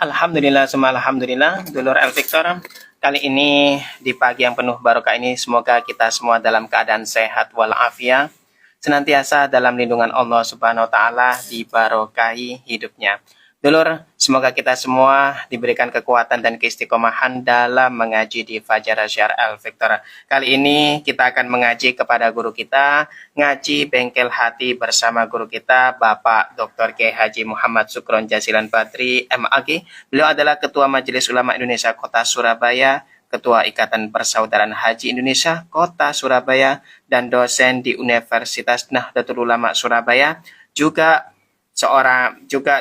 Alhamdulillah, semua alhamdulillah, dulur El Victor. Kali ini di pagi yang penuh barokah ini, semoga kita semua dalam keadaan sehat walafiat, senantiasa dalam lindungan Allah Subhanahu wa taala, dibarokahi hidupnya. Dulur, semoga kita semua diberikan kekuatan dan keistiqomahan dalam mengaji di Fajar Syar El Victor. Kali ini kita akan mengaji kepada guru kita, ngaji bengkel hati bersama guru kita, Bapak Dr. Kiai Haji Muhammad Sukron Jasilan Badri MAG. Beliau adalah Ketua Majelis Ulama Indonesia Kota Surabaya, Ketua Ikatan Persaudaraan Haji Indonesia Kota Surabaya, dan dosen di Universitas Nahdlatul Ulama Surabaya, juga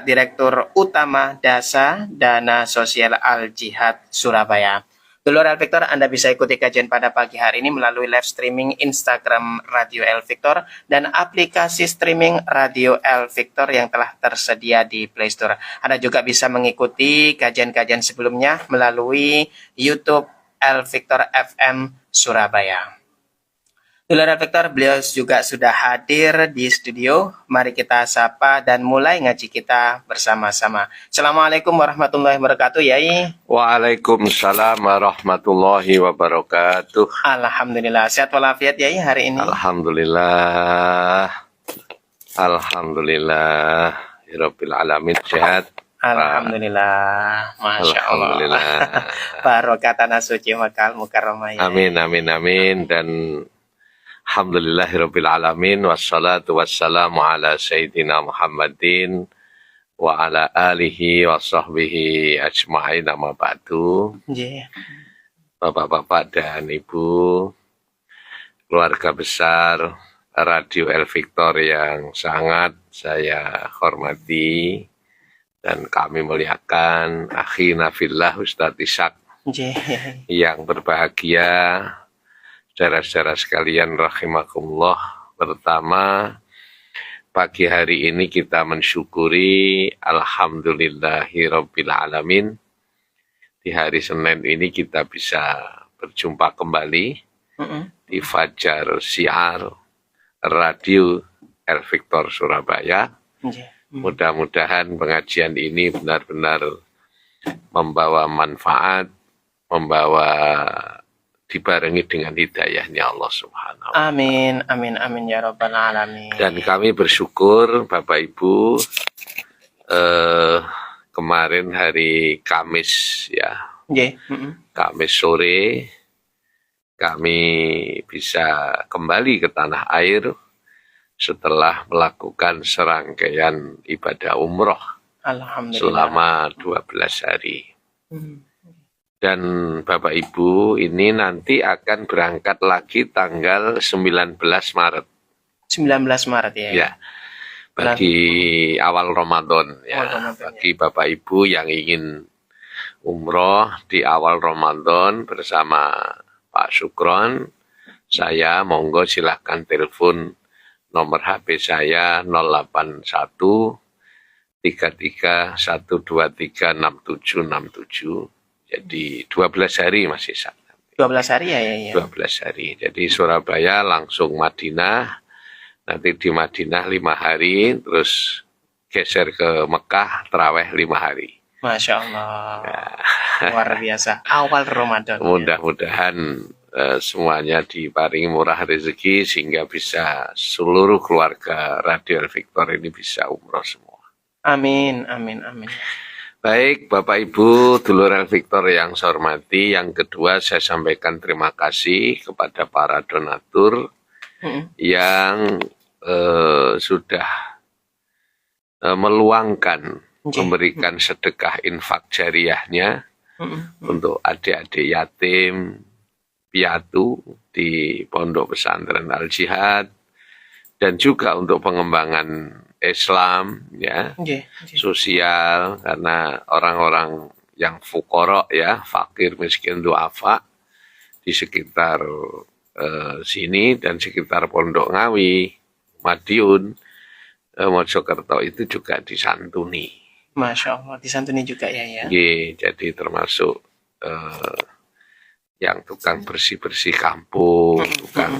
Direktur Utama DASA Dana Sosial Al Jihad Surabaya. Dulur El Victor, Anda bisa ikuti kajian pada pagi hari ini melalui live streaming Instagram Radio El Victor dan aplikasi streaming Radio El Victor yang telah tersedia di Play Store. Anda juga bisa mengikuti kajian-kajian sebelumnya melalui YouTube El Victor FM Surabaya. Dulur El Victor, beliau juga sudah hadir di studio. Mari kita sapa dan mulai ngaji kita bersama-sama. Assalamualaikum warahmatullahi wabarakatuh, Yai. Waalaikumsalam warahmatullahi wabarakatuh. Alhamdulillah, sehat walafiat, Yai, hari ini. Alhamdulillah. Alhamdulillah. Rabbil alamin, sehat. Alhamdulillah, Masya Allah. Alhamdulillah. Barokah tanah suci Makkah Mukarramah, Yai. Amin, amin, amin. Dan alhamdulillahirabbil alamin, wassalatu wassalamu ala sayyidina Muhammadin wa ala alihi wa sahbihi ajma'in, amma ba'du. Bapak-bapak dan Ibu, keluarga besar Radio El Victor yang sangat saya hormati dan kami muliakan, akhina fillah Ustadz Ishak yang berbahagia, saudara-saudara sekalian rahimakumullah. Pertama, pagi hari ini kita mensyukuri alhamdulillahirabbil alamin. Di hari Senin ini kita bisa berjumpa kembali di Fajar Syiar Radio El Victor Surabaya. Mudah-mudahan pengajian ini benar-benar membawa manfaat, membawa dibarengi dengan hidayahnya Allah Subhanahu wa ta'ala. Amin, amin, amin ya Rabbal Alamin. Dan kami bersyukur Bapak Ibu, kemarin hari Kamis ya, Kamis sore kami bisa kembali ke tanah air setelah melakukan serangkaian ibadah umroh selama 12 hari. Dan Bapak Ibu ini nanti akan berangkat lagi tanggal 19 Maret. 19 Maret ya? Ya, bagi awal Ramadan ya. Bagi Bapak Ibu yang ingin umroh di awal Ramadan bersama Pak Sukron, saya monggo silahkan telepon nomor HP saya 081 33 123 6767. Jadi 12 hari masih sangat. 12 hari ya? 12 hari. Jadi Surabaya langsung Madinah, nanti di Madinah 5 hari, terus geser ke Mekah, taraweh 5 hari. Masya Allah. Luar biasa. Awal Ramadan. Mudah-mudahan semuanya diparingi murah rezeki sehingga bisa seluruh keluarga Radio El Victor ini bisa umroh semua. Amin, amin, amin. Baik, Bapak Ibu, dulur El Victor yang saya hormati, yang kedua saya sampaikan terima kasih kepada para donatur yang sudah meluangkan, memberikan sedekah infak jariahnya untuk adik-adik yatim piatu di Pondok Pesantren Al Jihad, dan juga untuk pengembangan Islam ya, sosial, karena orang-orang yang fukoro ya, fakir miskin duafa di sekitar sini dan sekitar Pondok Ngawi, Madiun, Mojokerto itu juga disantuni. Masya Allah, disantuni juga ya. Jadi termasuk yang tukang bersih-bersih kampung, tukang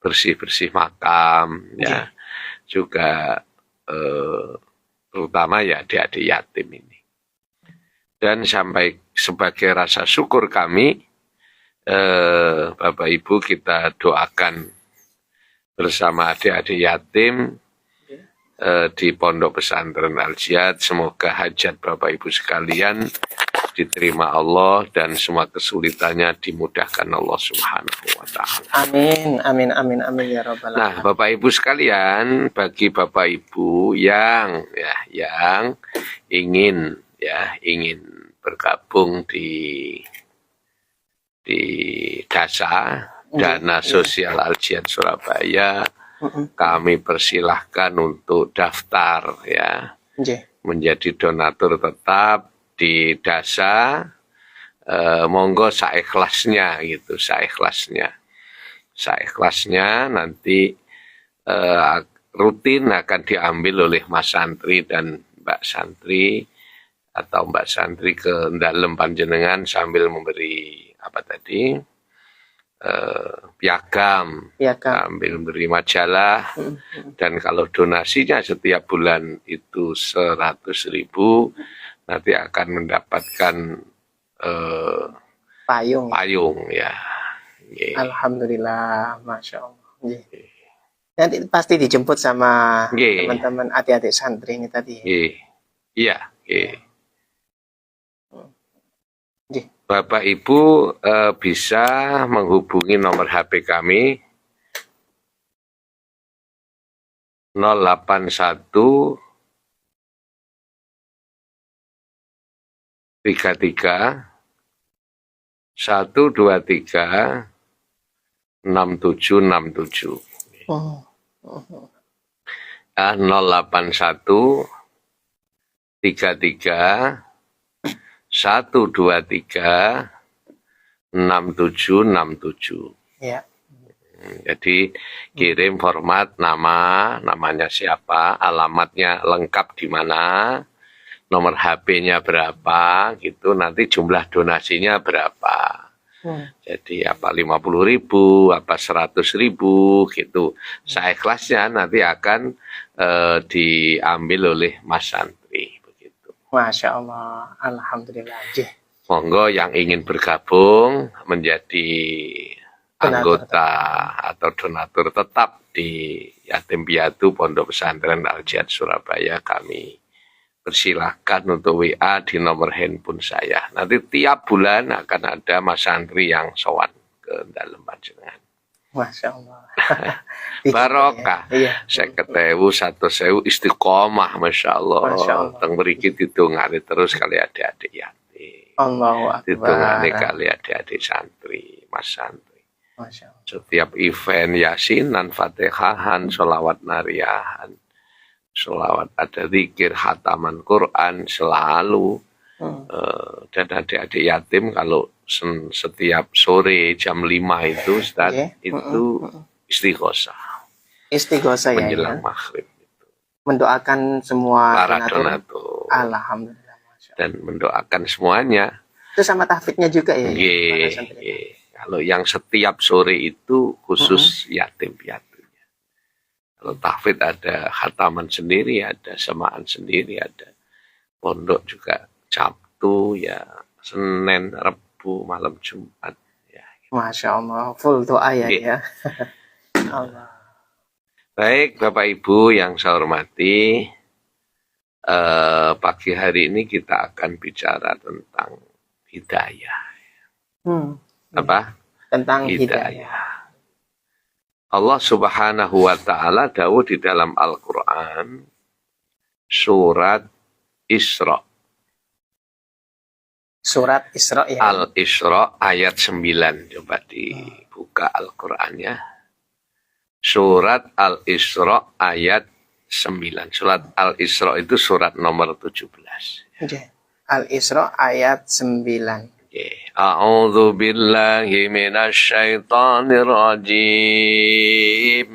bersih-bersih makam ya. Juga terutama ya adik-adik yatim ini. Dan sampai sebagai rasa syukur kami, Bapak Ibu kita doakan bersama adik-adik yatim di Pondok Pesantren Al-Jihad. Semoga hajat Bapak Ibu sekalian diterima Allah dan semua kesulitannya dimudahkan Allah Subhanahu wa taala. Amin, amin, amin, amin ya rabbal alamin. Nah, Bapak Ibu sekalian, bagi Bapak Ibu yang ingin bergabung di Dana Sosial Al-Jihad Surabaya, kami persilahkan untuk daftar ya, menjadi donatur tetap di Dasa. Monggo saikhlasnya gitu, saikhlasnya nanti rutin akan diambil oleh Mas Santri dan Mbak Santri atau Mbak Santri ke dalam panjenengan sambil memberi piagam, sambil memberi majalah. Dan kalau donasinya setiap bulan itu 100.000, nanti akan mendapatkan payung ya. Alhamdulillah, masya Allah. Nanti pasti dijemput sama teman-teman adik-adik santri ini tadi. Iya. Bapak Ibu bisa menghubungi nomor HP kami 081 33 123 6767. 081 33 123 6767. Ya. Jadi kirim format namanya siapa, alamatnya lengkap di mana, nomor HP-nya berapa, gitu. Nanti jumlah donasinya berapa. Jadi apa 50.000, apa 100.000, gitu. Saikhlasnya nanti akan diambil oleh Mas Santri. Masya Allah, alhamdulillah. Monggo yang ingin bergabung menjadi anggota atau donatur tetap di Yatim Piatu Pondok Pesantren Al-Jihad Surabaya, kami persilahkan untuk WA di nomor handphone saya. Nanti tiap bulan akan ada Mas Santri yang sowan ke dalam panjenengan. Masya Allah. Barokah. Saya ketemu 100.000 istiqomah, Masya Allah. Teng mriki ditungani terus kali adik-adik yatim. Allahu Akbar. Ditungani kali adik-adik santri, Mas Santri. Masya Allah. Setiap event yasinan, fatihahan, sholawat nariyahan, sholawat ada zikir, khataman Quran selalu. Dan adik-adik yatim kalau setiap sore jam 5 itu Ustaz, itu istighosah ya, menjelang maghrib itu. Mendoakan semua para donatur. Alhamdulillah, Masya Allah. Dan mendoakan semuanya. Itu sama tahfidnya juga ya? Kalau yang setiap sore itu khusus yatim piatunya. Kalau tahfid ada khataman sendiri, ada semaan sendiri, ada pondok juga Sabtu ya, Senin, Rabu, malam Jumat ya. Masya Allah, full doa ya. Allah. Baik Bapak Ibu yang saya hormati, pagi hari ini kita akan bicara tentang hidayah. Apa? Tentang hidayah. Allah Subhanahu wa taala dawuh di dalam Al-Qur'an surat Isra. Surat Isra ya. Al-Isra ayat 9. Coba dibuka Al-Qur'annya. Surat Al-Isra ayat 9. Surat Al-Isra itu surat nomor 17. Al-Isra ayat 9. A'udzu billahi minasy syaithanir rajim.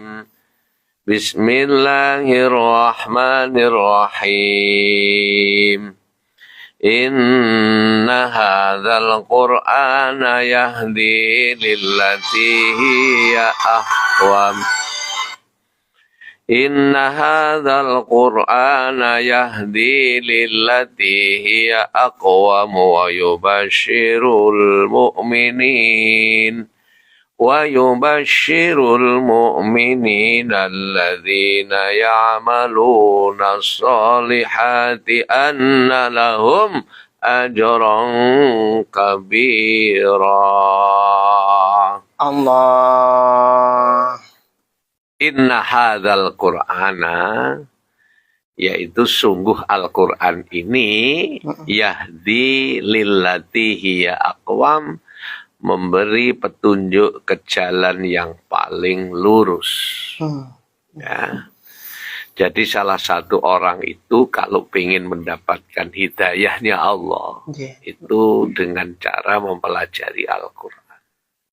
Bismillahirrahmanirrahim. Inna hadzal Qur'ana yahdi lillati hiya aqwam. Inna hadzal Qur'ana yahdi lillati hiya aqwam wa yubashshirul mu'minin alladhina ya'maluna as-salihati anna lahum ajran kabira. Allah. Inna hadzal Qur'ana, yaitu sungguh Al-Qur'an ini yahdi lillati hiya aqwam, memberi petunjuk ke jalan yang paling lurus. Ya. Jadi salah satu orang itu kalau ingin mendapatkan hidayahnya Allah, itu dengan cara mempelajari Al-Qur'an.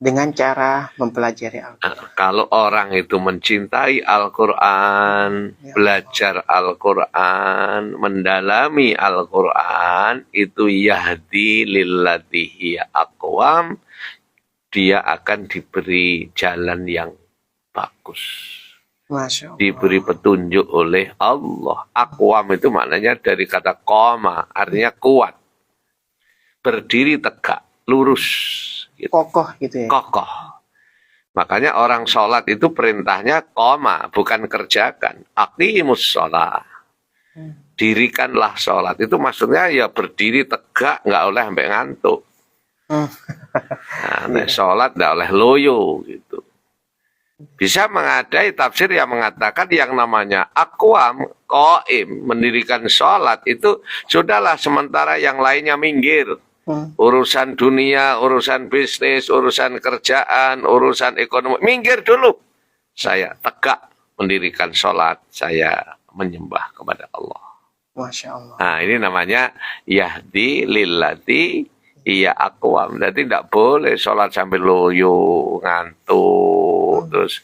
Dengan cara mempelajari Al-Quran. Kalau orang itu mencintai Al-Quran, belajar Al-Quran, mendalami Al-Quran, itu yahdi lillati hiya aqwam, dia akan diberi jalan yang bagus. Masya Allah. Diberi petunjuk oleh Allah. Aqwam itu maknanya dari kata qama, artinya kuat. Berdiri tegak, lurus. Gitu. Kokoh gitu ya. Kokoh. Makanya orang sholat itu perintahnya qoma, bukan kerjakan. Aqimus sholat. Dirikanlah sholat. Itu maksudnya ya berdiri tegak, nggak oleh sampai ngantuk. Nah, sholat nggak oleh loyo gitu. Bisa mengadai tafsir yang mengatakan yang namanya aqwam, qaim, mendirikan sholat itu sudahlah sementara yang lainnya minggir. Urusan dunia, urusan bisnis, urusan kerjaan, urusan ekonomi, minggir dulu. Saya tegak mendirikan sholat, saya menyembah kepada Allah. Masya Allah. Nah ini namanya yahdi lillati iya aqwam. Jadi tidak boleh sholat sambil loyo, ngantuk, terus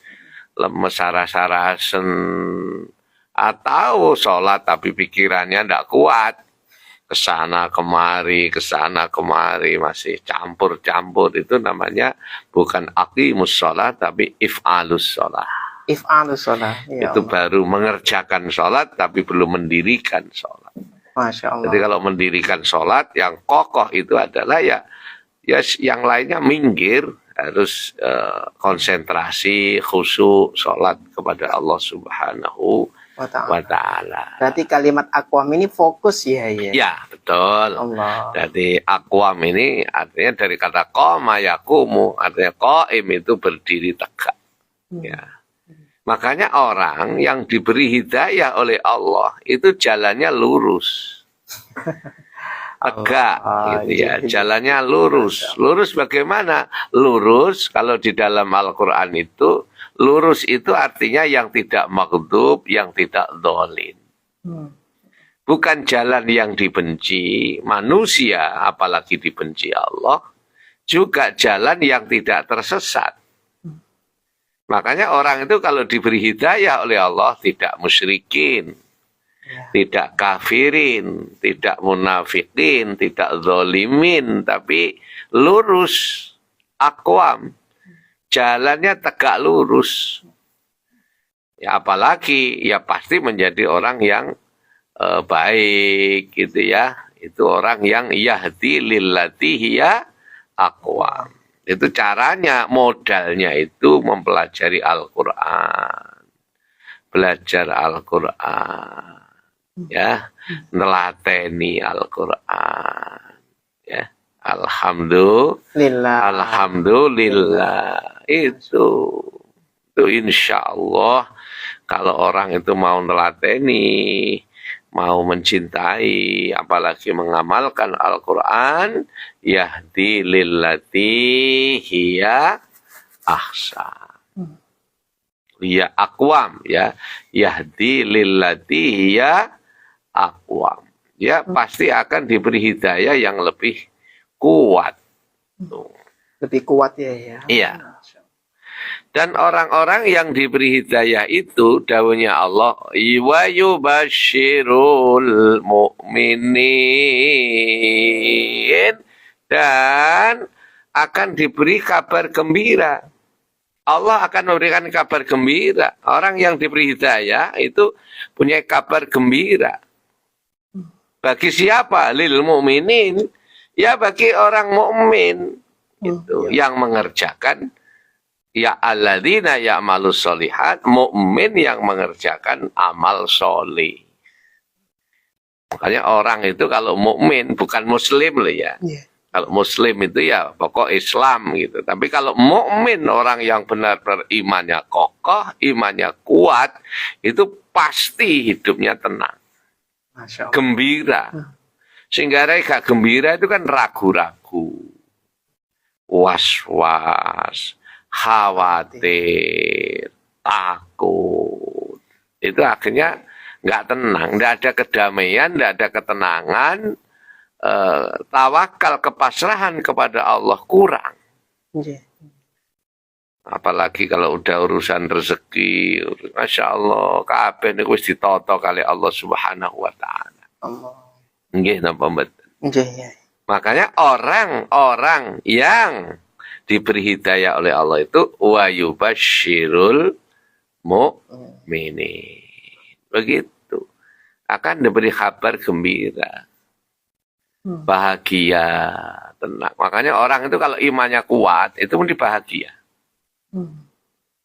lemes saras-sarasen. Atau sholat tapi pikirannya tidak kuat. Kesana kemari masih campur-campur, itu namanya bukan aqimus sholat tapi if'alus sholat. If'alus sholat. Ya itu Allah. baru mengerjakan sholat tapi belum mendirikan sholat. Masya Allah. Jadi kalau mendirikan sholat yang kokoh itu adalah ya yang lainnya minggir, harus konsentrasi, khusyuk sholat kepada Allah Subhanahu wa ta'ala. Berarti kalimat aqwam ini fokus ya. Ya, betul. Allah. Jadi aqwam ini artinya dari kata qoma yaqumu, artinya qaim itu berdiri tegak. Ya. Makanya orang yang diberi hidayah oleh Allah itu jalannya lurus. Tegak gitu ya. Jalannya lurus. Lurus bagaimana? Lurus kalau di dalam Al-Qur'an itu lurus itu artinya yang tidak maghdub, yang tidak dzalin. Bukan jalan yang dibenci manusia, apalagi dibenci Allah. Juga jalan yang tidak tersesat. Makanya orang itu kalau diberi hidayah oleh Allah tidak musyrikin, tidak kafirin, tidak munafikin, tidak zalimin, tapi lurus, aqwam. Jalannya tegak lurus. Ya apalagi ya pasti menjadi orang yang baik gitu ya. Itu orang yang yahdi lillati hiya aqwam. Itu caranya, modalnya itu mempelajari Al-Qur'an. Belajar Al-Qur'an. Ya, nelateni Al-Qur'an. Ya. Alhamdulillah. Itu insya Allah kalau orang itu mau nelateni, mau mencintai, apalagi mengamalkan Al-Quran, yahdi lillati hiya ahsan. Ya aqwam, ya. Yahdi lillati hiya aqwam. Ya pasti akan diberi hidayah yang lebih kuat. Lebih kuat ya. Iya. Dan orang-orang yang diberi hidayah itu dawuhnya Allah, wa yubasyirul mu'minin, dan akan diberi kabar gembira. Allah akan memberikan kabar gembira. Orang yang diberi hidayah itu punya kabar gembira. Bagi siapa? Lil mu'minin. Ya bagi orang mukmin itu yang mengerjakan ya alladzina ya'malus sholihat, mukmin yang mengerjakan amal solih. Makanya orang itu kalau mukmin bukan muslim loh ya. Kalau muslim itu ya pokok Islam gitu. Tapi kalau mukmin orang yang benar-benar imannya kokoh, imannya kuat, itu pasti hidupnya tenang, Masya Allah. gembira. Sehingga mereka gembira itu kan ragu-ragu, was-was, khawatir, takut. Itu akhirnya nggak tenang, nggak ada kedamaian, nggak ada ketenangan. Tawakal, kepasrahan kepada Allah kurang. Apalagi kalau udah urusan rezeki, Masya Allah, kabeh niku wis ditata kali Allah Subhanahu wa taala. Nggih napa mboten? Makanya orang-orang yang diberi hidayah oleh Allah itu wa yubasyirul mu'minin. Begitu. Akan diberi kabar gembira. Bahagia, tenang. Makanya orang itu kalau imannya kuat, itu pun bahagia.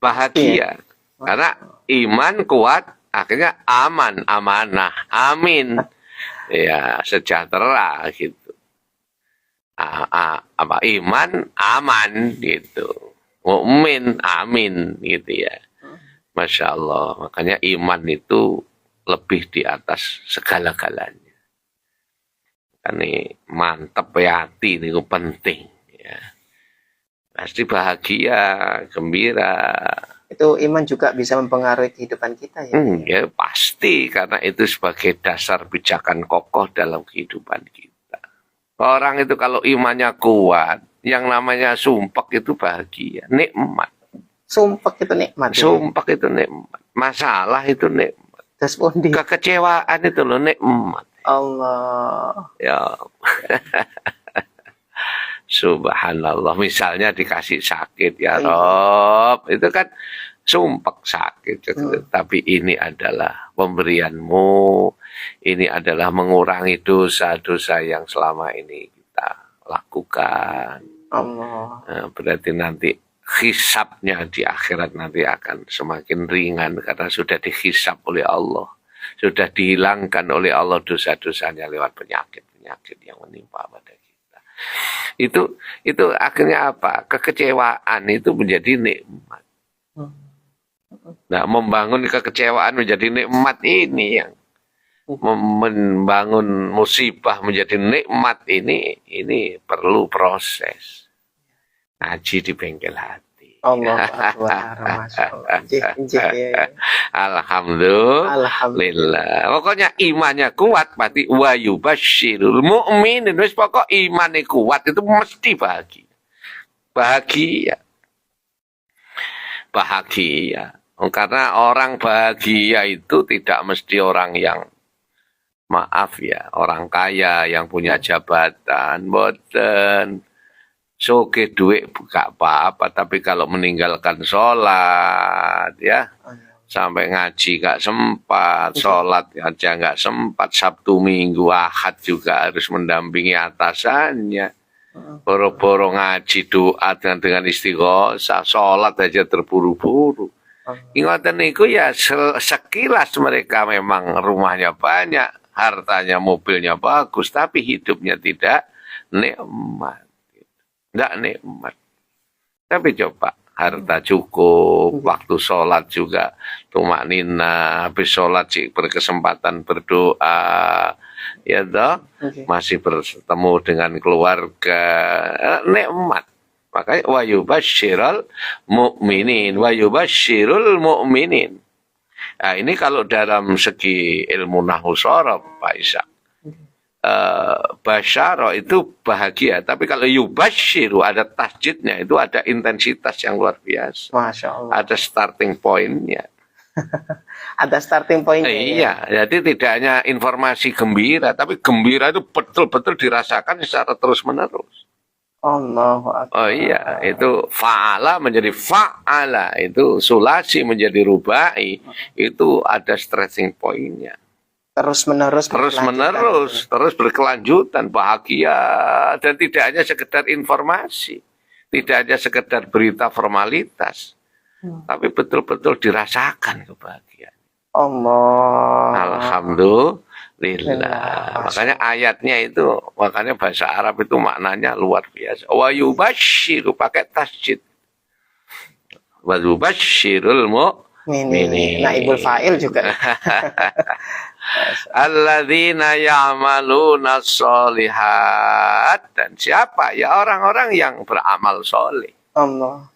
Bahagia. Karena iman kuat, akhirnya aman, amanah, amin. Ya, sejahtera gitu. Iman, aman gitu. Mukmin, amin gitu ya. Masya Allah. Makanya iman itu lebih di atas segala-galanya. Ini mantap ya, hati ini penting ya. Pasti bahagia, gembira. Itu iman juga bisa mempengaruhi kehidupan kita ya. Ya pasti, karena itu sebagai dasar pijakan kokoh dalam kehidupan kita. Orang itu kalau imannya kuat, yang namanya sumpek itu bahagia, nikmat. Sumpek itu nikmat. Sumpek itu nikmat. Masalah itu nikmat. Kekecewaan itu loh nikmat. Allah. Ya. Subhanallah. Misalnya dikasih sakit ya Rob, itu kan sumpek sakit. Tapi ini adalah pemberianmu. Ini adalah mengurangi dosa-dosa yang selama ini kita lakukan. Allah. Nah, berarti nanti hisabnya di akhirat nanti akan semakin ringan karena sudah dihisab oleh Allah. Sudah dihilangkan oleh Allah dosa-dosanya lewat penyakit-penyakit yang menimpa pada kita. Itu akhirnya apa? Kekecewaan itu menjadi nikmat. Nah, membangun kekecewaan menjadi nikmat ini yang membangun musibah menjadi nikmat ini perlu proses. Ngaji di bengkel hati. Allah Akbar, Masya Allah. Alhamdulillah. Pokoknya imannya kuat, berarti wa yubasyirul mu'minin. Wis pokok imannya kuat itu mesti bahagia. Bahagia. Bahagia. Karena orang bahagia itu tidak mesti orang yang maaf ya, orang kaya yang punya jabatan, boten. Soge duit gak apa-apa, tapi kalau meninggalkan sholat ya, sampai ngaji gak sempat, sholat aja gak sempat, Sabtu Minggu Ahad juga harus mendampingi atasannya, boro-boro ngaji doa dengan istighosah, sholat aja terburu-buru. Ingatan itu ya sekilas mereka memang rumahnya banyak, hartanya, mobilnya bagus, tapi hidupnya tidak nikmat. Tidak nikmat. Tapi coba, harta cukup, waktu sholat juga tumak nina, habis sholat sih berkesempatan berdoa, ya toh, masih bertemu dengan keluarga, nikmat. Makanya wa yubasyirul mu'minin, wa yubasyirul mu'minin. Nah, ini kalau dalam segi ilmu nahwu shorof, Pak Ishak. Basyara itu bahagia, tapi kalau yubasyiru ada tasjidnya, itu ada intensitas yang luar biasa. Masya Allah. Ada starting point-nya. Ada starting point-nya. Iya, jadi tidak hanya informasi gembira, tapi gembira itu betul-betul dirasakan secara terus-menerus. Allahu Akbar. Oh iya, itu fa'ala menjadi fa'ala, itu sulasi menjadi rubai, itu ada stretching pointnya. Terus menerus. Terus menerus, terus berkelanjutan, bahagia, dan tidak hanya sekedar informasi, tidak hanya sekedar berita formalitas, tapi betul-betul dirasakan kebahagiaan. Allah. Alhamdulillah. Makanya ayatnya itu, makanya bahasa Arab itu maknanya luar biasa. Wa yubashiru, pakai tasjid. Wa yubashirul mu'minin. Naibul fa'il juga. Alladzina ya'maluna sholihat. Dan siapa? Ya orang-orang yang beramal soleh. Allah.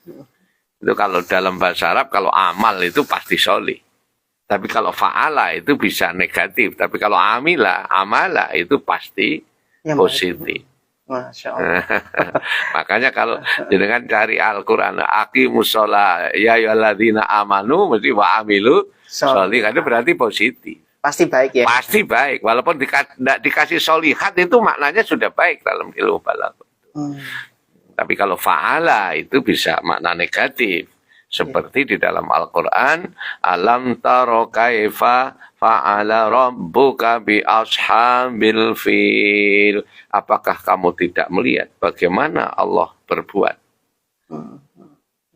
Itu kalau dalam bahasa Arab, kalau amal itu pasti soleh. Tapi kalau fa'ala itu bisa negatif. Tapi kalau amala itu pasti positif. Masya Allah. Makanya kalau jenengan cari Al-Quran, aqimus sholah, ya ayyuhalladzina amanu, mesti wa amilu sholih, itu berarti positif. Pasti baik ya? Pasti baik, walaupun tidak dikasih sholihat itu maknanya sudah baik dalam ilmu balaghah. Tapi kalau fa'ala itu bisa makna negatif. Seperti di dalam Al-Quran, alam taro kaifa fa'ala rabbuka bi ashabil fil. Apakah kamu tidak melihat bagaimana Allah berbuat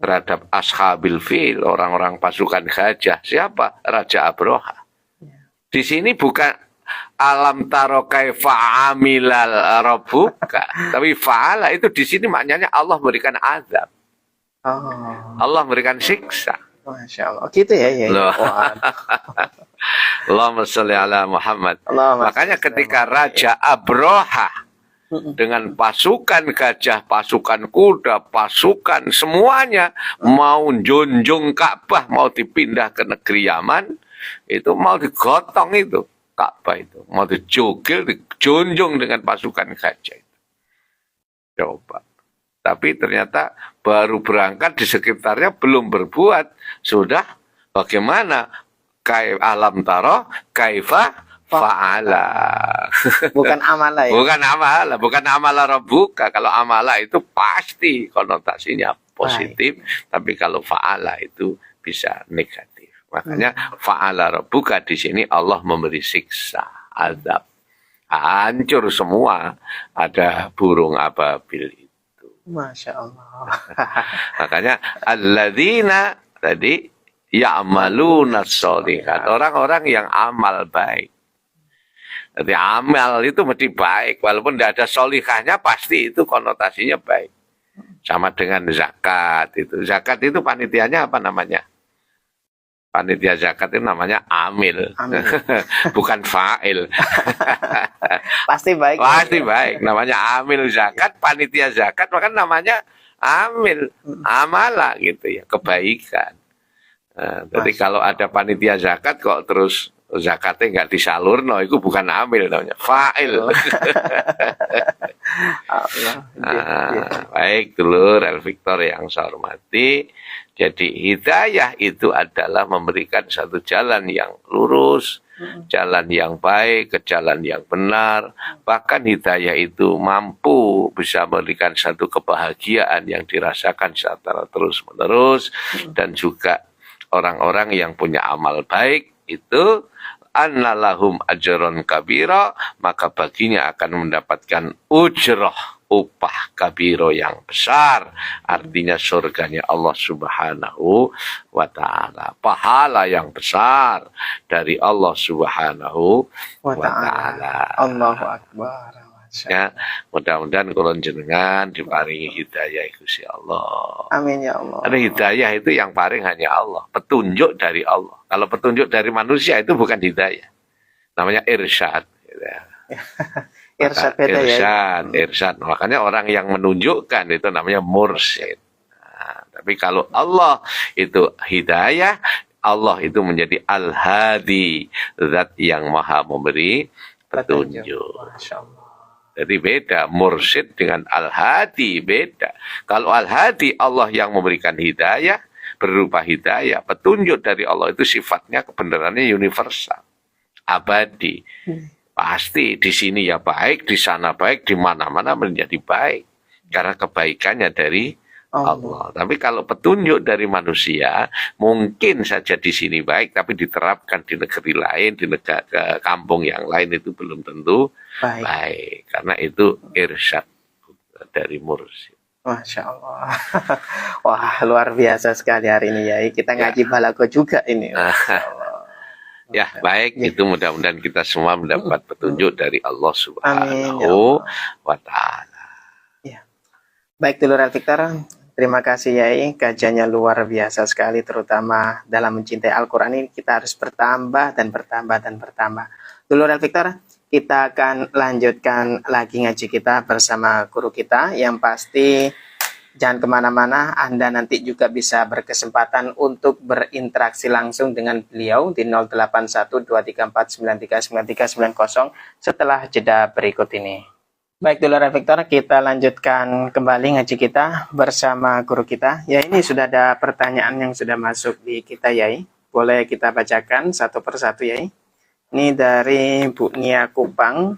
terhadap ashabil fil, orang-orang pasukan gajah? Siapa? Raja Abroha. Di sini bukan alam taro kaifa amilal rabbuka, tapi fa'ala itu di sini maknanya Allah berikan azab. Allah memberikan siksa. Masya Allah. Gitu ya. Allahumma sholli ala Muhammad. Makanya ketika Raja Abroha dengan pasukan gajah, pasukan kuda, pasukan semuanya mau junjung Ka'bah, mau dipindah ke negeri Yaman, itu mau digotong itu Ka'bah itu, mau dijugil, dijunjung dengan pasukan gajah itu. Coba. Tapi ternyata baru berangkat di sekitarnya belum berbuat. Sudah bagaimana? Alam taro kaifa fa'ala. Bukan amala ya? Bukan amala rabbuka. Kalau amala itu pasti konotasinya positif. Tapi kalau fa'ala itu bisa negatif. Makanya fa'ala rabbuka di sini Allah memberi siksa, azab. Hancur semua. Ada burung ababil. Masya Allah. Makanya alladzina tadi ya'maluna sholihat, orang-orang yang amal baik. Jadi amal itu mesti baik, walaupun tidak ada sholihahnya pasti itu konotasinya baik. Sama dengan zakat itu. Zakat itu panitianya apa namanya? Panitia zakat itu namanya amil. Bukan fa'il. Pasti baik. Pasti baik. Namanya amil zakat, panitia zakat, maka namanya amil, amala gitu ya, kebaikan. Jadi kalau ada panitia zakat kok terus zakatnya nggak disalurno, itu bukan amil namanya, fa'il. Baik dulur El Victor yang saya hormati. Jadi hidayah itu adalah memberikan satu jalan yang lurus, jalan yang baik, ke jalan yang benar. Bahkan hidayah itu mampu bisa memberikan satu kebahagiaan yang dirasakan secara terus-menerus. Dan juga orang-orang yang punya amal baik itu annalahum ajron kabira, maka baginya akan mendapatkan ujroh, upah kabiro yang besar, artinya surganya Allah Subhanahu wa ta'ala, pahala yang besar dari Allah Subhanahu wa ta'ala. Allahu Akbar. Ya, mudah-mudahan kula jenengan diparingi hidayah Gusti Allah. Amin ya Allah. Ada hidayah itu yang paling hanya Allah, petunjuk dari Allah. Kalau petunjuk dari manusia itu bukan hidayah, namanya irsyad. Irsyad beda ya. Irsyad. Makanya orang yang menunjukkan itu namanya mursyid. Nah, tapi kalau Allah itu hidayah, Allah itu menjadi al-hadi, zat yang maha memberi petunjuk. Masya Allah. Jadi beda, mursyid dengan al-hadi beda. Kalau al-hadi Allah yang memberikan hidayah, berupa hidayah, petunjuk dari Allah itu sifatnya kebenarannya universal, abadi. Pasti di sini ya baik, di sana baik, di mana-mana menjadi baik. Karena kebaikannya dari Allah. Tapi kalau petunjuk dari manusia, mungkin saja di sini baik, tapi diterapkan di negeri lain, di negara kampung yang lain itu belum tentu baik. Karena itu irsyad dari mursyid. Masya Allah. Wah, luar biasa sekali hari ini ya. Kita ngaji balago juga ini. Masya Allah. Ya, baik. Itu mudah-mudahan kita semua mendapat petunjuk dari Allah Subhanahu wa Ta'ala. Baik, Dulur Victor, terima kasih Yai, kajiannya luar biasa sekali, terutama dalam mencintai Al-Quran ini kita harus bertambah dan bertambah dan bertambah. Dulur Victor, kita akan lanjutkan lagi ngaji kita bersama guru kita, yang pasti jangan kemana-mana, Anda nanti juga bisa berkesempatan untuk berinteraksi langsung dengan beliau di 081234939390 setelah jeda berikut ini. Baik, Dulur Victor, kita lanjutkan kembali ngaji kita bersama guru kita. Ya, ini sudah ada pertanyaan yang sudah masuk di kita, Yai. Boleh kita bacakan satu persatu, Yai. Ini dari Bu Nia Kupang.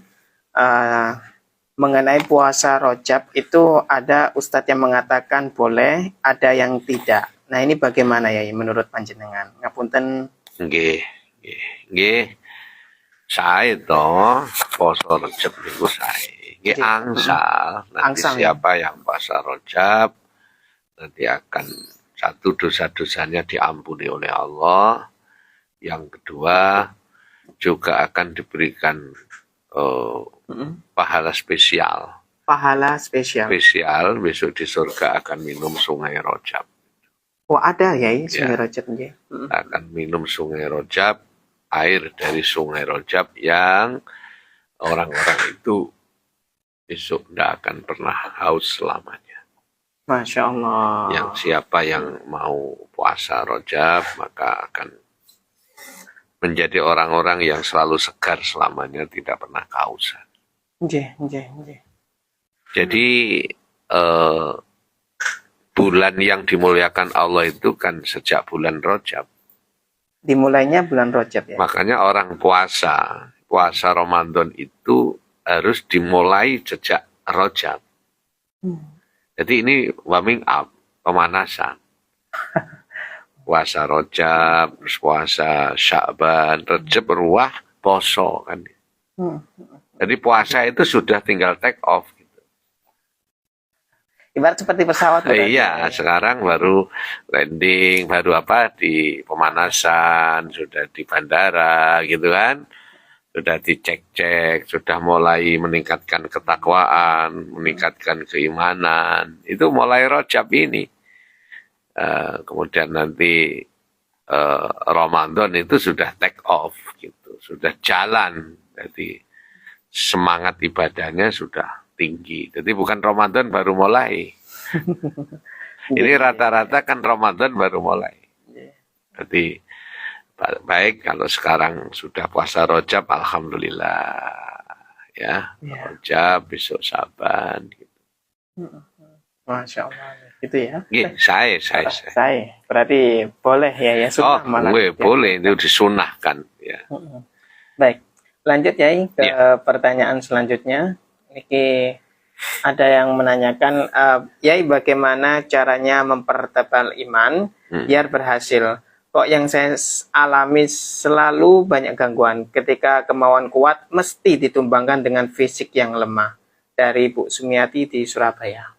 Mengenai puasa Rojab itu ada Ustadz yang mengatakan boleh, ada yang tidak. Nah, ini bagaimana, Yai, menurut panjenengan? Ngapunten. Nggih. Sae to, poso Rojab niku sae. Angsal, nanti siapa yang puasa Rojab nanti akan satu dosa-dosanya diampuni oleh Allah. Yang kedua juga akan diberikan pahala spesial. Pahala spesial. Spesial besok di surga akan minum sungai Rojab. Oh, ada ya sungai Rojab ya. Akan minum sungai Rojab, air dari sungai Rojab yang orang-orang itu besok tidak akan pernah haus selamanya. Masya Allah. Yang siapa yang mau puasa Rojab maka akan menjadi orang-orang yang selalu segar selamanya, tidak pernah kehausan. Jadi bulan yang dimuliakan Allah itu kan sejak bulan Rojab. Dimulainya bulan Rojab ya. Makanya orang puasa Ramadan itu harus dimulai sejak Rojab. Jadi ini warming up, pemanasan. Puasa Rojab, terus puasa Sya'ban, Rejab beruah, poso kan. Jadi puasa itu sudah tinggal take off. Gitu. Ibarat seperti pesawat. Iya, sekarang baru landing, baru di pemanasan, sudah di bandara gitu kan. Sudah dicek-cek, sudah mulai meningkatkan ketakwaan, meningkatkan keimanan. Itu mulai Rojab ini. Kemudian nanti Ramadan itu sudah take off, gitu, sudah jalan. Jadi semangat ibadahnya sudah tinggi. Jadi bukan Ramadan baru mulai. Ini rata-rata kan Ramadan baru mulai. Jadi baik kalau sekarang sudah puasa Rojab, alhamdulillah ya. Rojab besok Saban gitu. Masya Allah, gitu ya. Saya. Berarti boleh ya sunnah malah. Boleh itu disunahkan ya. Baik, lanjut ya ke pertanyaan selanjutnya. Ini ada yang menanyakan, Yai bagaimana caranya mempertebal iman biar berhasil? Kok yang saya alami selalu banyak gangguan. Ketika kemauan kuat mesti ditumbangkan dengan fisik yang lemah. Dari Bu Sumiati di Surabaya.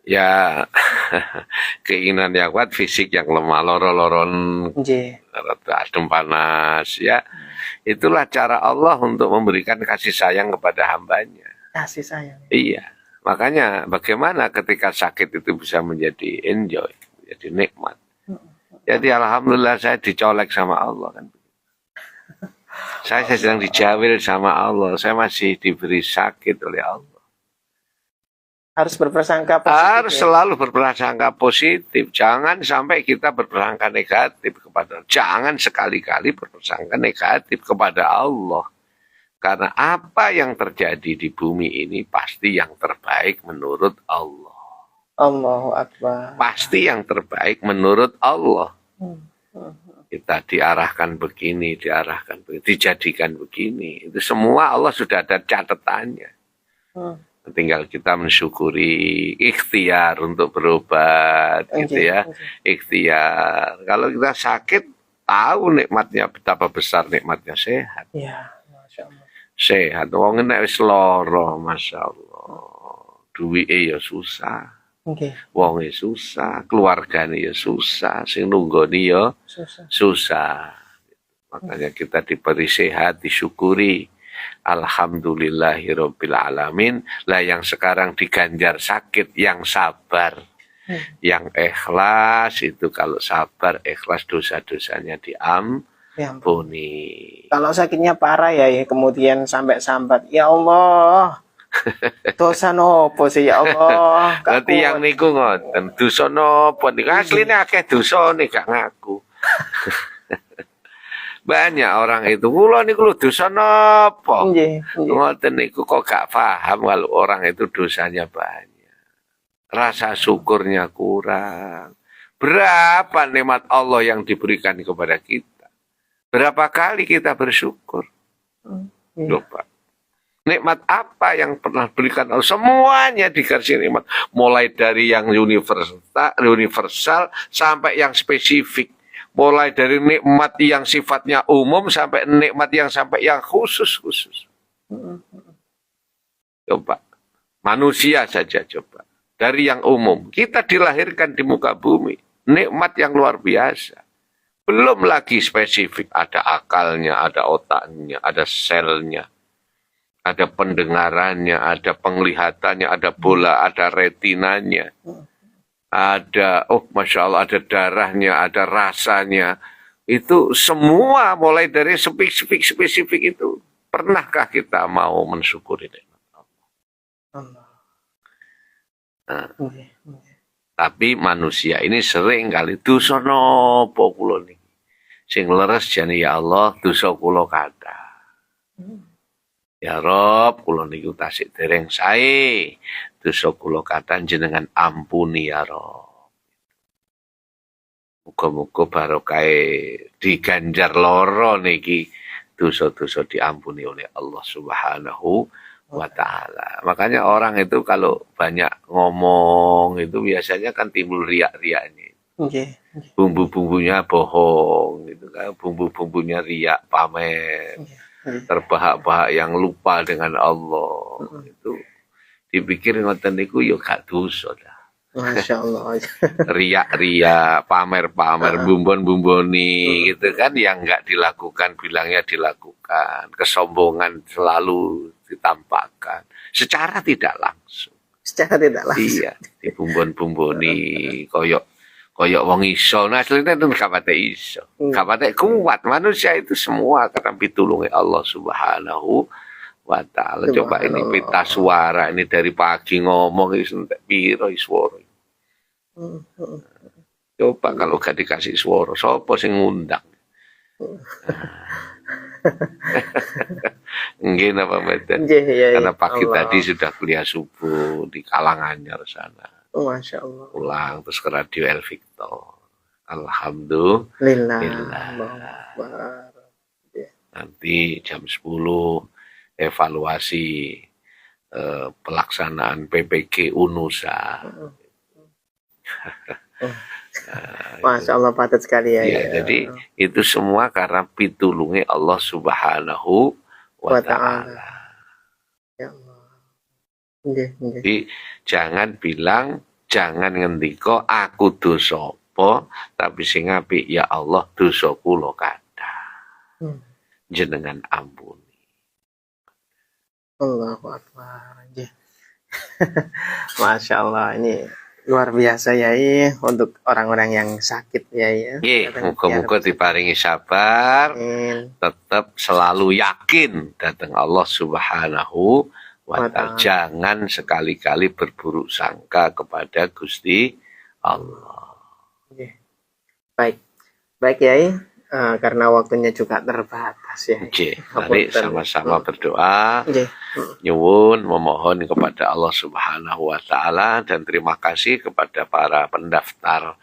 Ya, keinginan yang kuat, fisik yang lemah, loro-loron, adem panas, ya. Itulah cara Allah untuk memberikan kasih sayang kepada hambanya. Kasih sayang. Iya, makanya bagaimana ketika sakit itu bisa menjadi enjoy, jadi nikmat. Jadi alhamdulillah saya dicolek sama Allah kan. Saya sedang dijawil sama Allah. Saya masih diberi sakit oleh Allah. Harus berprasangka positif. Harus selalu berprasangka positif. Jangan sampai kita berprasangka negatif kepada Allah. Jangan sekali-kali berprasangka negatif kepada Allah. Karena apa yang terjadi di bumi ini pasti yang terbaik menurut Allah. Allahu Akbar. Pasti yang terbaik menurut Allah. Kita diarahkan begini, dijadikan begini. Itu semua Allah sudah ada catatannya. Tinggal kita mensyukuri, ikhtiar untuk berobat, gitu ya. Ikhtiar. Kalau kita sakit, tahu nikmatnya, betapa besar nikmatnya sehat. Ya, Masya Allah. Sehat. Wong nek wis lara, Masya Allah. Duwike ya susah. Wonge susah, keluargane ya susah, sing nunggoni ya susah. Makanya kita diberi sehat, disyukuri. Alhamdulillahirabbil alamin. Lah yang sekarang diganjar sakit, yang sabar, yang ikhlas itu, kalau sabar ikhlas dosa-dosanya diampuni. Kalau sakitnya parah ya, kemudian sampai sambat, ya Allah, dosa nopo sih ya Allah. Nanti yang niku ngoten, dosa nopo niku asline akeh dosa nih gak ngaku. Banyak orang itu, kula niku lho dosa nopo. Ngoten niku kok gak paham kalau orang itu dosanya banyak. Rasa syukurnya kurang. Berapa nikmat Allah yang diberikan kepada kita? Berapa kali kita bersyukur? Lupa. Nikmat apa yang pernah berikan Allah? Semuanya dikasih nikmat. Mulai dari yang universal sampai yang spesifik. Mulai dari nikmat yang sifatnya umum sampai nikmat yang khusus. Coba. Manusia saja coba. Dari yang umum. Kita dilahirkan di muka bumi. Nikmat yang luar biasa. Belum lagi spesifik. Ada akalnya, ada otaknya, ada selnya. Ada pendengarannya, ada penglihatannya, ada bola, ada retinanya. Ada, Masya Allah, ada darahnya, ada rasanya. Itu semua mulai dari spesifik itu. Pernahkah kita mau mensyukuri nikmat Allah? Nah, tapi manusia ini sering kali dosa nopo kula niki. Sing leres jane ya Allah, dosa kula kathah. Ya Rob, kula niku tasik dereng sae. Dosa kula kathah jenengan ampuni ya Rob. Muga-muga barokah diganjar loro niki, dosa-dosa diampuni oleh Allah Subhanahu wa ta'ala. Makanya orang itu kalau banyak ngomong itu biasanya kan timbul riak-riaknya. Bumbu-bumbunya bohong gitu kan, bumbu-bumbunya riak, pamer. Terbahak-bahak yang lupa dengan Allah. Itu dipikir ngoten niku yo gak dosa dah. Masya Allah. Riak-riak, pamer-pamer, bumbon-bumboni gitu kan, yang nggak dilakukan bilangnya dilakukan. Kesombongan selalu ditampakkan secara tidak langsung. Iya, dibumbon-bumboni koyok wong iso. Nah, aslinya itu gak pate iso. Gak pate kuat. Manusia itu semua karena pitulungi Allah Subhanahu wa ta'ala. Coba ini pita suara ini dari pagi ngomong itu entek piro suara. Coba kalau gak dikasih suara, sapa sing ngundang? Nggih napa mboten? Karena pagi tadi sudah kuliah subuh di Kalanganyar sana. Masya Allah. Pulang terus ke Radio El Victor. Alhamdulillah. Nanti jam 10 evaluasi pelaksanaan PPG UNUSA. Masya Allah, patut sekali ya. Jadi itu semua karena pitulungi Allah Subhanahu wa ta'ala. Ya Allah. Jadi jangan bilang, jangan ngendika aku dosa apa, tapi sing apik ya Allah dosa kula kathah. Jenengan ampuni. Allahu Akbar. Masya Allah, ini luar biasa ya untuk orang-orang yang sakit ya. Muga-muga diparingi sabar, tetap selalu yakin datang Allah Subhanahu wa ta'ala. Jangan sekali-kali berburuk sangka kepada Gusti Allah. Baik ya, karena waktunya juga terbatas ya. Mari sama-sama berdoa, nyuwun memohon kepada Allah Subhanahu wa ta'ala, dan terima kasih kepada para pendaftar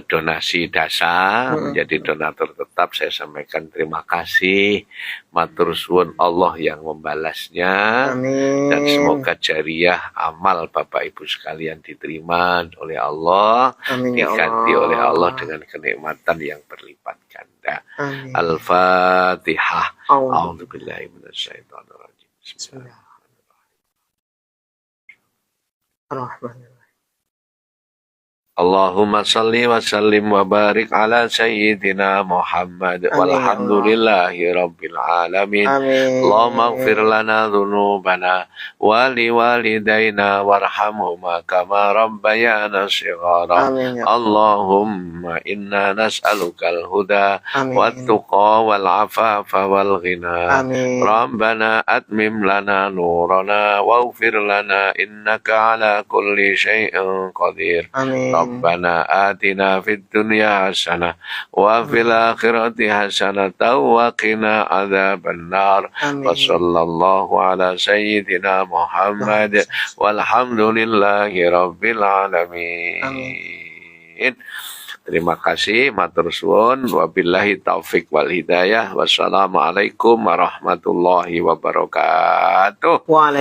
donasi dasa menjadi donatur tetap, saya sampaikan terima kasih, matur suwun, Allah yang membalasnya. Amin. Dan semoga jariah amal Bapak Ibu sekalian diterima oleh Allah, Amin, ya diganti Allah. oleh Allah dengan kenikmatan yang berlipat ganda. Amin. Al-Fatihah. A'udzubillahi minasyaitonirrajim. Bismillahirrahmanirrahim. Allahumma salli wa sallim wa barik ala sayyidina Muhammad. Amin, Walhamdulillahi rabbil alamin. Amin. Allahumma ighfir lana dhunubana wa liwalidayna warhamhuma kama rabbayana shighara. Amin, ya Allahumma inna nas'alukal huda Amin. wat tuqa wal afafa wal ghina. Amin. Rabbana atmim lana nurana waghfir lana innaka ala kulli syai'in qadir. Amin. Rabbana atina fid dunya hasanah wa fil akhirati hasanah wa qina adzabannar. Amin. Wa sallallahu ala sayyidina Muhammad walhamdulillahi rabbil alamin. Terima kasih, matur suwun, wabillahi taufik wal hidayah. Wassalamualaikum warahmatullahi wabarakatuh.